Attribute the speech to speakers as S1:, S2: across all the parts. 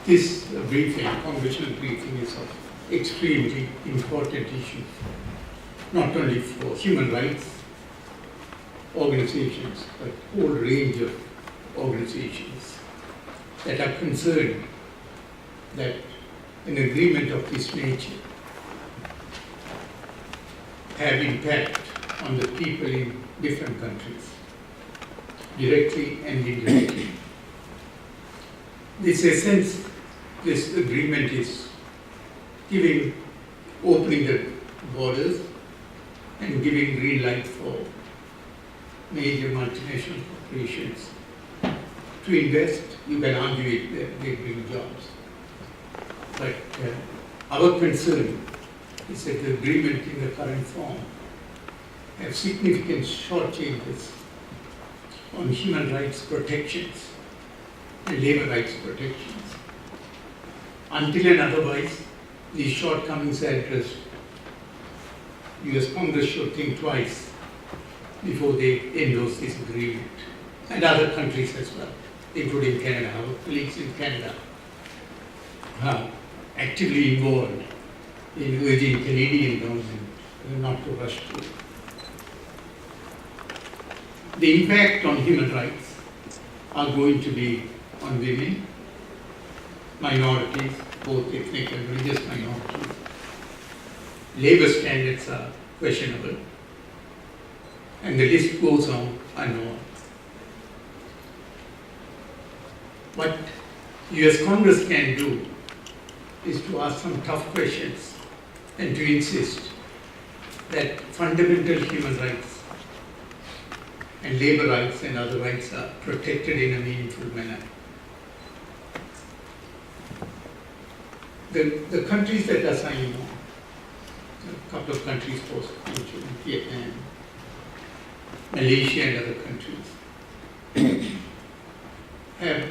S1: This briefing, Congressional briefing, is of extremely important issue, not only for human rights organizations, but a whole range of organizations that are concerned that an agreement of this nature have impact on the people in different countries, directly and indirectly. This essence, this agreement is opening the borders and giving green light for major multinational corporations to invest. You can argue it that they bring jobs. But our concern is that the agreement in the current form have significant shortchanges on human rights protections and labor rights protections. Until and otherwise, these shortcomings are addressed. US Congress should think twice before they endorse this agreement, and other countries as well, including Canada. Our colleagues in Canada are actively involved in urging Canadian government not to rush through. The impact on human rights are going to be on women, minorities, both ethnic and religious minorities. Labor standards are questionable, and the list goes on and on. What US Congress can do is to ask some tough questions and to insist that fundamental human rights and labor rights and other rights are protected in a meaningful manner. The countries that are signing on, a couple of countries post-mentioned, Vietnam, Malaysia and other countries, have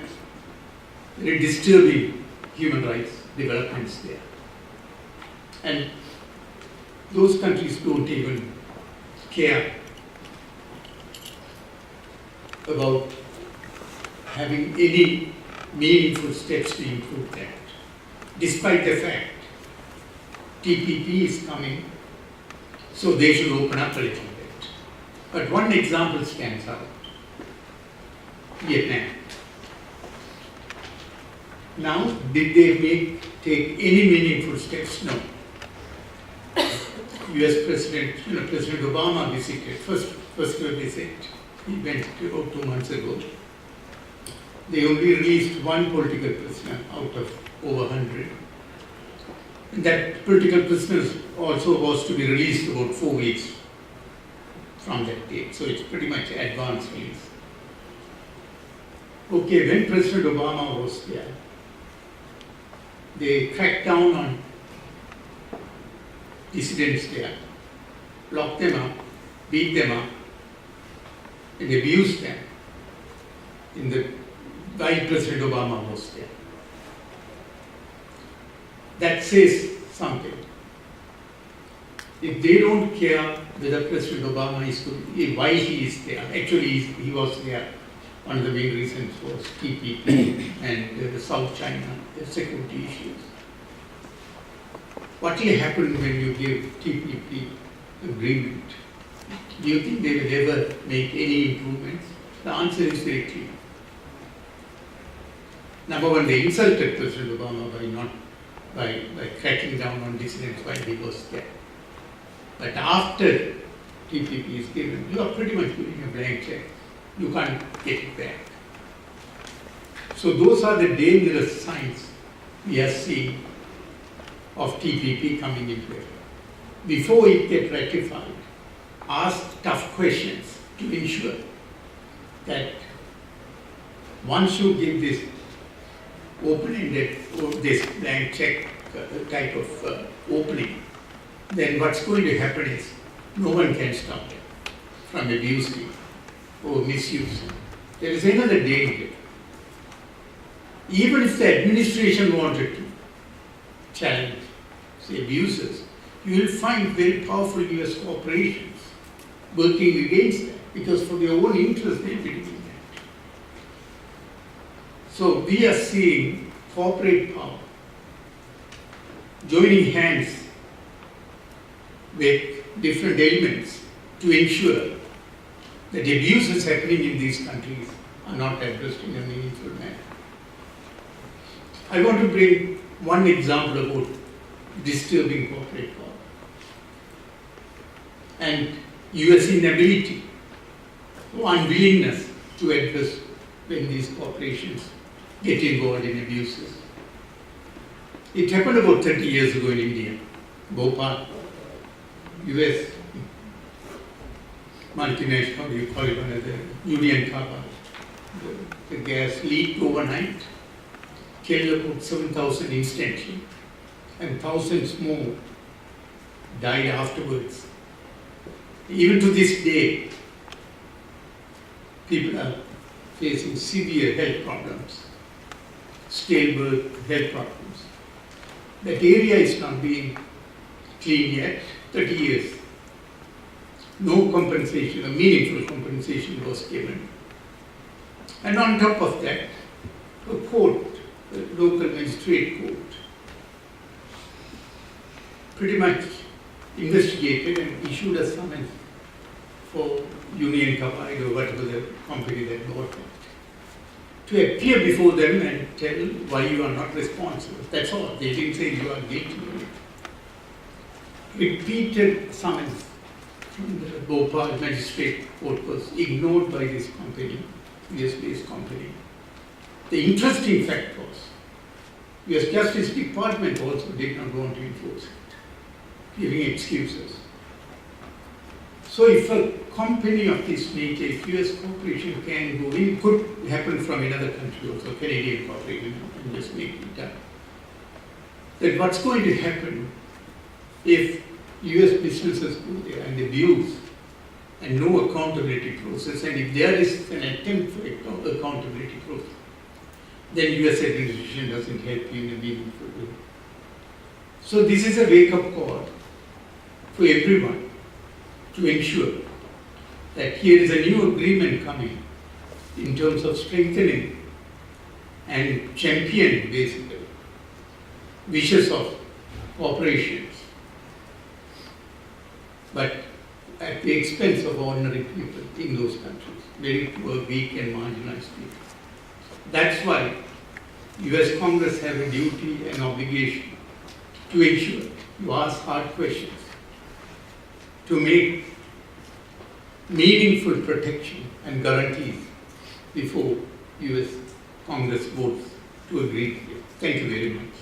S1: very disturbing human rights developments there. And those countries don't even care about having any meaningful steps to improve that, despite the fact TPP is coming, so they should open up a little bit. But one example stands out: Vietnam. Now, did they take any meaningful steps? No. US President, President Obama visited, first visit. He went about 2 months ago. They only released one political prisoner out of over 100. And that political prisoner also was to be released about 4 weeks from that date. So it's pretty much advance release. Okay, when President Obama was there, they cracked down on dissidents there, locked them up, beat them up, and abused them while President Obama was there. That says something. If they don't care whether President Obama is good, why he is there, actually he was there. One of the main reasons was TPP and the South China security issues. What will happen when you give TPP agreement? Do you think they will ever make any improvements? The answer is very clear. Number one, they insulted President Obama by cracking down on dissidents while he was there. But after TPP is given, you are pretty much giving a blank check. You can't get it back. So those are the dangerous signs we are seeing of TPP coming into effect. Before it gets ratified, ask tough questions to ensure that once you give this open-ended or this blank check type of opening, then what's going to happen is no one can stop it from abusing or misusing. There is another danger. Even if the administration wanted to challenge, say, abusers, you will find very powerful US corporations working against that, because for their own interest they will be doing that. So we are seeing corporate power joining hands with different elements to ensure that abuses happening in these countries are not addressed in a meaningful manner. I want to bring one example about disturbing corporate power and US inability or unwillingness to address when these corporations get involved in abuses. It happened about 30 years ago in India. Bhopal, US multinational, how do you call it, one of the Union Carbide. The gas leaked overnight, killed about 7,000 instantly, and thousands more died afterwards. Even to this day, people are facing severe health problems, stillbirth health problems. That area is not being cleaned yet, 30 years. No compensation, a meaningful compensation was given. And on top of that, a court, the local magistrate court, pretty much investigated and issued a summons for Union Carbide or whatever the company that bought it, to appear before them and tell why you are not responsible. That's all. They didn't say you are guilty. Repeated summons from the Bhopal magistrate court was ignored by this company, US-based company. The interesting fact was, US Justice Department also did not want to enforce it, giving excuses. So if a company of this nature, if US corporation can go in, could happen from another country also, Canadian corporation, and just make it up. Then what's going to happen if US businesses go there and abuse and no accountability process, and if there is an attempt for accountability process, then US administration doesn't help you in a meaningful way. So this is a wake-up call for everyone to ensure that here is a new agreement coming in terms of strengthening and championing basically wishes of corporations, but at the expense of ordinary people in those countries, very poor, weak and marginalized people. That's why US Congress have a duty and obligation to ensure you ask hard questions, to make meaningful protection and guarantees before US Congress votes to agree to it. Thank you very much.